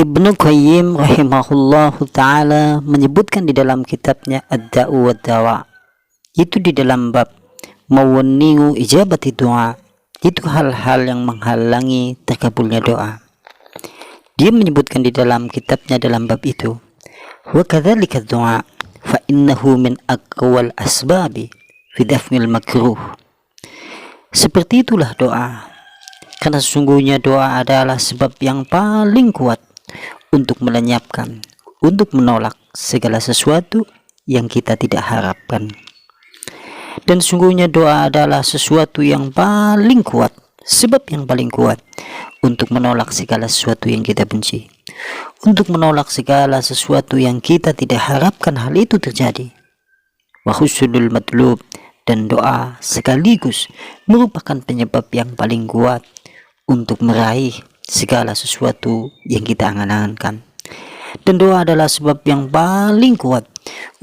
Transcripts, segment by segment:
Ibnu Qayyim rahimahullahu ta'ala menyebutkan di dalam kitabnya Ad-Da'u wad-Dawa, itu di dalam bab mawani'u ijabati doa, itu hal-hal yang menghalangi terkabulnya doa. Dia menyebutkan di dalam kitabnya dalam bab itu, wa kadzalika doa fa innahu min aqwal asbabi fi daf'il makruh. Seperti itulah doa, karena sesungguhnya doa adalah sebab yang paling kuat untuk melenyapkan, untuk menolak segala sesuatu yang kita tidak harapkan. Dan sungguhnya doa adalah sesuatu yang paling kuat, sebab yang paling kuat untuk menolak segala sesuatu yang kita benci, untuk menolak segala sesuatu yang kita tidak harapkan hal itu terjadi. Wa husnul matlub, dan doa sekaligus merupakan penyebab yang paling kuat untuk meraih segala sesuatu yang kita angan-angankan. Dan doa adalah sebab yang paling kuat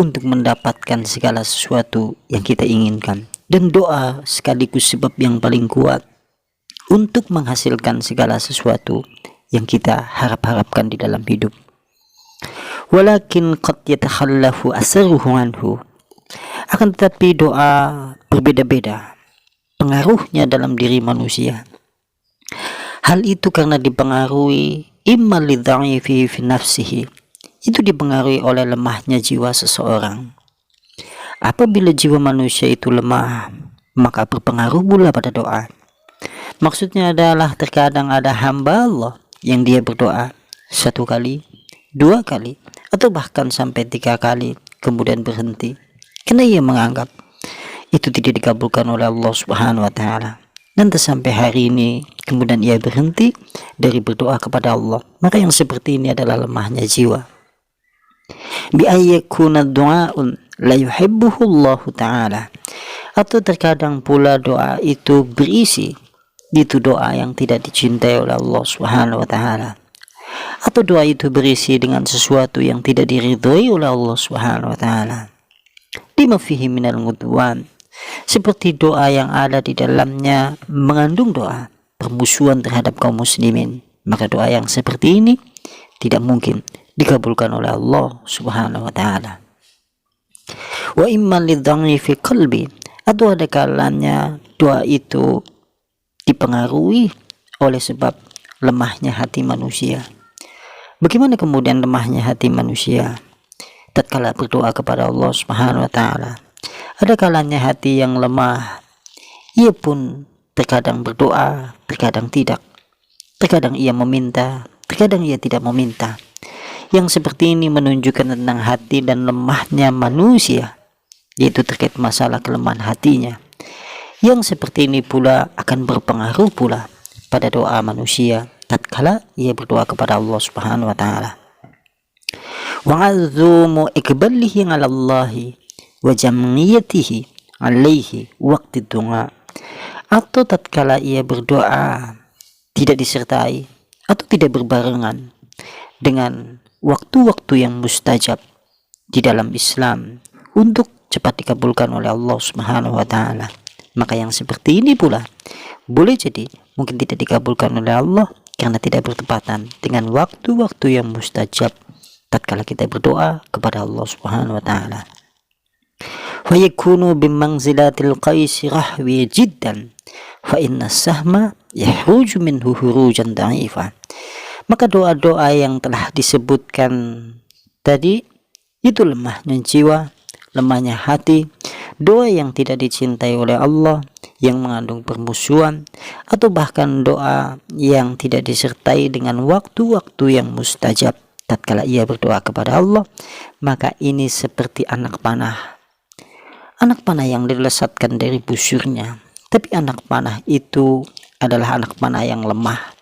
untuk mendapatkan segala sesuatu yang kita inginkan. Dan doa sekaligus sebab yang paling kuat untuk menghasilkan segala sesuatu yang kita harap-harapkan di dalam hidup. Walakin qad yatakhallafu asaruhu anhu, akan tetapi doa berbeda-beda pengaruhnya dalam diri manusia. Hal itu karena dipengaruhi imma lidha'ifi fi nafsihi, itu dipengaruhi oleh lemahnya jiwa seseorang. Apabila jiwa manusia itu lemah, maka berpengaruh pula pada doa. Maksudnya adalah terkadang ada hamba Allah yang dia berdoa 1 kali, 2 kali, atau bahkan sampai 3 kali, kemudian berhenti karena ia menganggap itu tidak dikabulkan oleh Allah Subhanahu wa Ta'ala. Nanti sampai hari ini kemudian ia berhenti dari berdoa kepada Allah, maka yang seperti ini adalah lemahnya jiwa. Bi ayyakuna du'aun la yuhibbuhu Allah Ta'ala, atau terkadang pula doa itu berisi itu doa yang tidak dicintai oleh Allah Subhanahu wa Ta'ala, atau doa itu berisi dengan sesuatu yang tidak diridhoi oleh Allah Subhanahu wa Ta'ala. Lima fihi minal ngudwan, seperti doa yang ada di dalamnya mengandung doa permusuhan terhadap kaum muslimin, maka doa yang seperti ini tidak mungkin dikabulkan oleh Allah Subhanahu wa Ta'ala. Wa imma lidhanni fi qalbi, atau ada kalanya doa itu dipengaruhi oleh sebab lemahnya hati manusia. Bagaimana kemudian lemahnya hati manusia tatkala berdoa kepada Allah Subhanahu wa Ta'ala? Ada kalanya hati yang lemah, ia pun terkadang berdoa, terkadang tidak. Terkadang ia meminta, terkadang ia tidak meminta. Yang seperti ini menunjukkan tentang hati dan lemahnya manusia, yaitu terkait masalah kelemahan hatinya. Yang seperti ini pula akan berpengaruh pula pada doa manusia tatkala ia berdoa kepada Allah Subhanahu wa Ta'ala. Wa 'azzumu iqbalihi 'ala Allahi wa jamiyatihi alaihi waqti du'a, atau tatkala ia berdoa tidak disertai atau tidak berbarengan dengan waktu-waktu yang mustajab di dalam Islam untuk cepat dikabulkan oleh Allah Subhanahu wa Ta'ala, maka yang seperti ini pula boleh jadi mungkin tidak dikabulkan oleh Allah karena tidak bertepatan dengan waktu-waktu yang mustajab tatkala kita berdoa kepada Allah Subhanahu wa Ta'ala. Wa yakunu bimanzilatil qais rahwi jiddan fa inna sahma yahruju minhu hurujan dha'ifa. Maka doa-doa yang telah disebutkan tadi itu lemahnya jiwa, lemahnya hati, doa yang tidak dicintai oleh Allah, yang mengandung permusuhan, atau bahkan doa yang tidak disertai dengan waktu-waktu yang mustajab tatkala ia berdoa kepada Allah, maka ini seperti anak panah. Anak panah yang dilesatkan dari busurnya, tapi anak panah itu adalah anak panah yang lemah,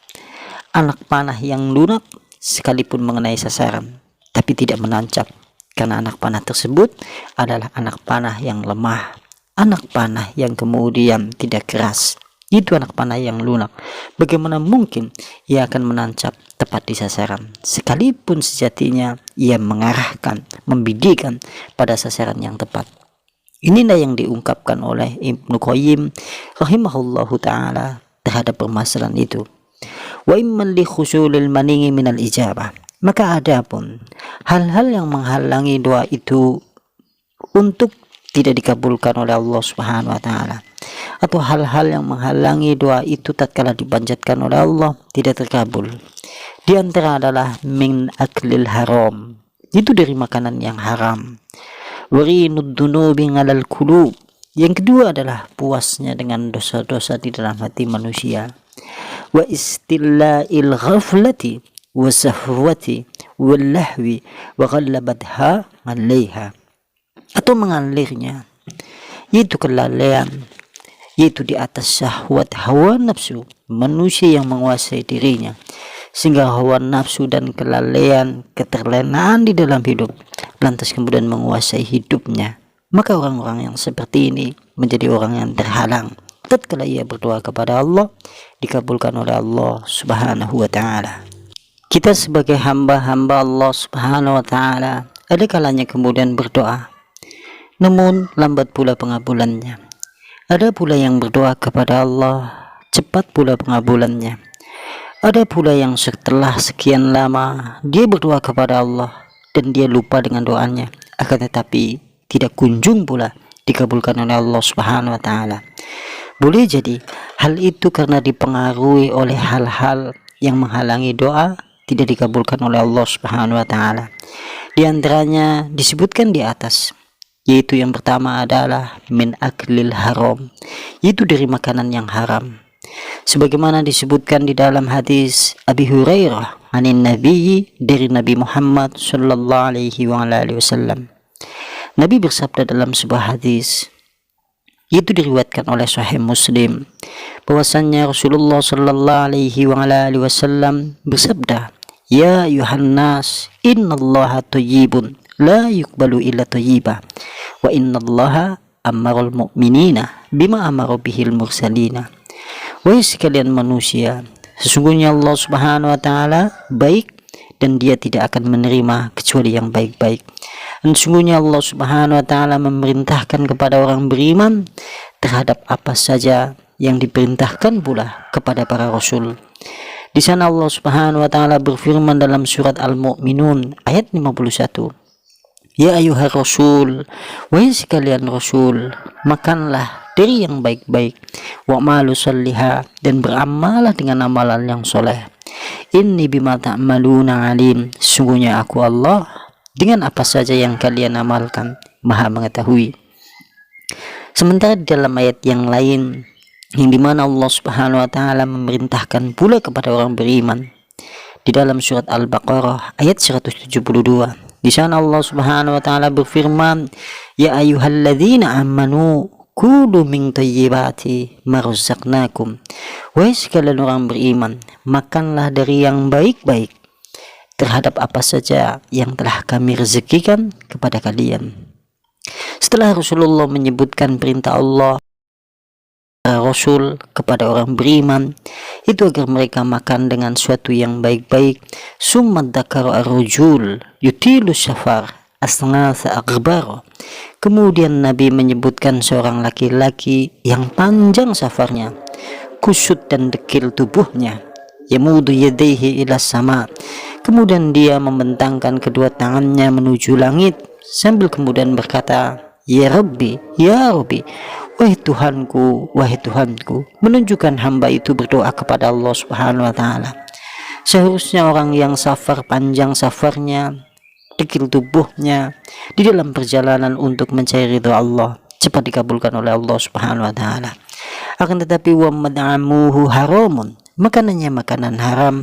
anak panah yang lunak sekalipun mengenai sasaran tapi tidak menancap, karena anak panah tersebut adalah anak panah yang lemah, anak panah yang kemudian tidak keras. Itu anak panah yang lunak. Bagaimana mungkin ia akan menancap tepat di sasaran, sekalipun sejatinya ia mengarahkan, membidikan pada sasaran yang tepat. Inilah yang diungkapkan oleh Ibnu Qayyim rahimahullahu ta'ala terhadap permasalahan itu. Wa imman li khusulil maningi minal ijabah, Maka adapun hal-hal yang menghalangi doa itu untuk tidak dikabulkan oleh Allah Subhanahu wa taala, atau hal-hal yang menghalangi doa itu tatkala dipanjatkan oleh Allah tidak terkabul, di antara adalah min aklil haram, itu dari makanan yang haram, warinud dunubi ngalal kulub, yang kedua adalah puasnya dengan dosa-dosa di dalam hati manusia, wa istilla'il ghaflati wa sahwati wal lahwi wa ghallabadha 'alaiha, atau mengalirnya yaitu kelalaian, yaitu di atas syahwat hawa nafsu manusia yang menguasai dirinya, sehingga hawa nafsu dan kelalaian, keterlenaan di dalam hidup lantas kemudian menguasai hidupnya. Maka orang-orang yang seperti ini menjadi orang yang terhalang tatkala ia berdoa kepada Allah dikabulkan oleh Allah Subhanahu wa taala. Kita sebagai hamba-hamba Allah Subhanahu wa taala ada kalanya kemudian berdoa, namun lambat pula pengabulannya. Ada pula yang berdoa kepada Allah, cepat pula pengabulannya. Ada pula yang setelah sekian lama dia berdoa kepada Allah dan dia lupa dengan doanya, akan tetapi tidak kunjung pula dikabulkan oleh Allah Subhanahu wa taala. Boleh jadi hal itu karena dipengaruhi oleh hal-hal yang menghalangi doa tidak dikabulkan oleh Allah Subhanahu wa taala. Di antaranya disebutkan di atas, yaitu yang pertama adalah min aklil haram, yaitu dari makanan yang haram. Sebagaimana disebutkan di dalam hadis Abi Hurairah anin Nabi, dari Nabi Muhammad sallallahu alaihi wasallam. Nabi bersabda dalam sebuah hadis, itu diriwayatkan oleh Sahih Muslim, bahwasannya Rasulullah sallallahu alaihi wasallam bersabda, ya ayuhannas, innallaha thayyibun la yuqbalu illa thayyiba, wa innallaha amarul mu'minina bima amara bihil mursalina. Wahai sekalian manusia, sesungguhnya Allah Subhanahu wa taala baik dan dia tidak akan menerima kecuali yang baik-baik. Dan sesungguhnya Allah Subhanahu wa taala memerintahkan kepada orang beriman terhadap apa saja yang diperintahkan pula kepada para rasul. Di sana Allah Subhanahu wa taala berfirman dalam surat Al-Mu'minun ayat 51, ya ayuhar rasul, wahai sekalian rasul, makanlah dari yang baik-baik, wa'malu salliha, dan beramalah dengan amalan yang soleh. Inni bima ta'maluna alim, sungguhnya aku Allah dengan apa saja yang kalian amalkan maha mengetahui. Sementara di dalam ayat yang lain, yang dimana Allah Subhanahu wa taala memerintahkan pula kepada orang beriman, di dalam surat Al-Baqarah ayat 172, di sana Allah Subhanahu wa taala berfirman, ya ayyuhalladzina amanu kulu min thayyibati ma razaqnakum, wahai sekalian orang beriman, makanlah dari yang baik-baik terhadap apa saja yang telah kami rezekikan kepada kalian. Setelah Rasulullah menyebutkan perintah Allah Rasul kepada orang beriman itu agar mereka makan dengan suatu yang baik-baik, summa dzakara ar-rajul yutilu syafar asnasa aghbar, kemudian Nabi menyebutkan seorang laki-laki yang panjang safarnya, kusut dan dekil tubuhnya, yamudu yadayhi ila sama, kemudian dia membentangkan kedua tangannya menuju langit sambil kemudian berkata, ya Rabbi, ya Rabbi, wahai Tuhanku, wahai Tuhanku, menunjukkan hamba itu berdoa kepada Allah Subhanahu wa taala. Seharusnya orang yang safar panjang safarnya, dekil tubuhnya di dalam perjalanan untuk mencari ridha Allah, cepat dikabulkan oleh Allah Subhanahu wa taala. Akan tetapi wa mad'amuhu haramun, makanannya makanan haram,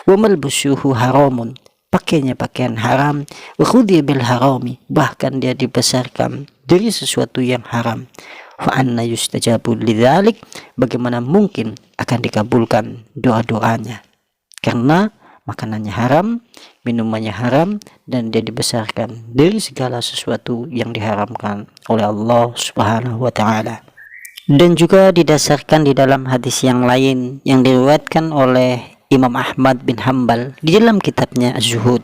wa malbusuhu haramun, pakainya pakaian haram, wa khudhiya bil harami, bahkan dia dibesarkan dari sesuatu yang haram. Fa anna yustajabu lidzalik, bagaimana mungkin akan dikabulkan doa-doanya karena makanannya haram, minumannya haram, dan dia dibesarkan dari segala sesuatu yang diharamkan oleh Allah Subhanahu wa taala. Dan juga didasarkan di dalam hadis yang lain yang diriwayatkan oleh Imam Ahmad bin Hanbal di dalam kitabnya Az-Zuhud,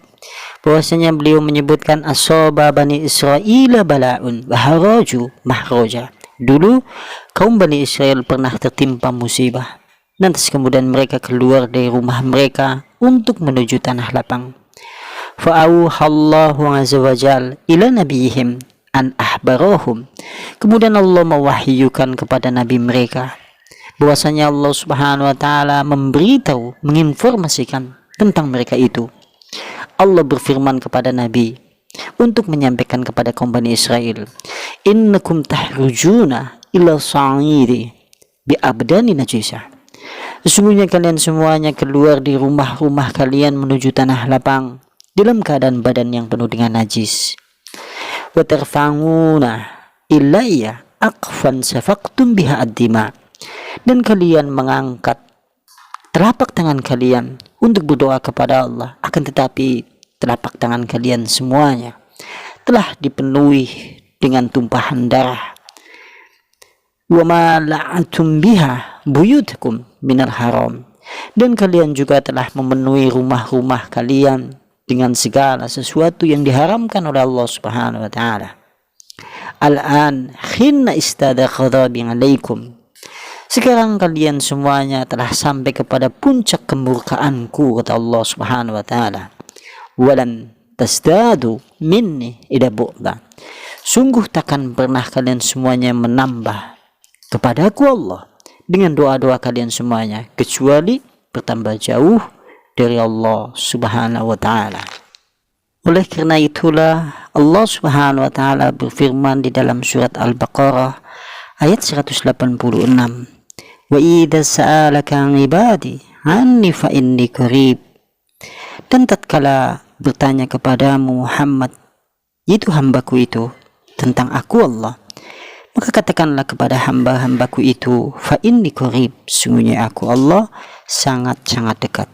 bahwasanya beliau menyebutkan asaba bani Israil bala'un wa haraju mahraja. Dulu kaum Bani Israel pernah tertimpa musibah, lantas kemudian mereka keluar dari rumah mereka untuk menuju tanah lapang. Fa'auhallahu azza wa jal ila nabiyihim an ahbarahum. Kemudian Allah mewahyukan kepada nabi mereka bahwasanya Allah Subhanahu wa taala memberitahu, menginformasikan tentang mereka itu. Allah berfirman kepada nabi untuk menyampaikan kepada kaum Bani Israel, innakum tahrujuna ila sa'iri bi abdani najisah. Sesungguhnya kalian semuanya keluar di rumah-rumah kalian menuju tanah lapang dalam keadaan badan yang penuh dengan najis. Wa tarfa'una ilayya aqfan safaqtum biha ad-dima. Dan kalian mengangkat telapak tangan kalian untuk berdoa kepada Allah, akan tetapi telapak tangan kalian semuanya telah dipenuhi dengan tumpahan darah. Wa ma la'atum biha buyutakum minal haram. Dan kalian juga telah memenuhi rumah-rumah kalian dengan segala sesuatu yang diharamkan oleh Allah Subhanahu wa taala. Al-an khinna istada ghadabi alaikum. Sekarang kalian semuanya telah sampai kepada puncak kemurkaanku, kata Allah Subhanahu wa taala. Walan tasdadu minni ila bu'da. Sungguh takkan pernah kalian semuanya menambah kepadaku Allah dengan doa-doa kalian semuanya, kecuali bertambah jauh dari Allah Subhanahu wa taala. Oleh karena itulah Allah Subhanahu wa taala berfirman di dalam surat Al-Baqarah ayat 186, wa idza sa'alaka 'ibadi anni fa inni qarib. Dan tatkala bertanya kepadamu Muhammad, yaitu hambaku itu, tentang aku Allah, maka katakanlah kepada hamba-hambaku itu, fa inni qarib, sungguhnya aku Allah sangat-sangat dekat.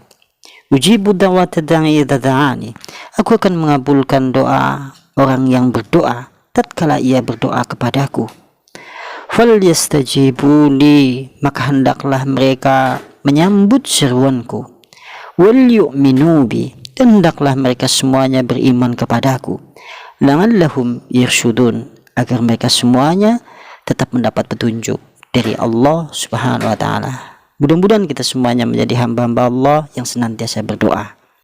Ujibu da'wata da'i idza da'ani. Aku akan mengabulkan doa orang yang berdoa tatkala ia berdoa kepadaku. Fal yastajibu li, maka hendaklah mereka menyambut seruanku. Wal yu'minu bi, dan hendaklah mereka semuanya beriman kepadaku. La'allahum yarshudun, agar mereka semuanya tetap mendapat petunjuk dari Allah Subhanahu wa taala. Mudah-mudahan kita semuanya menjadi hamba-hamba Allah yang senantiasa berdoa.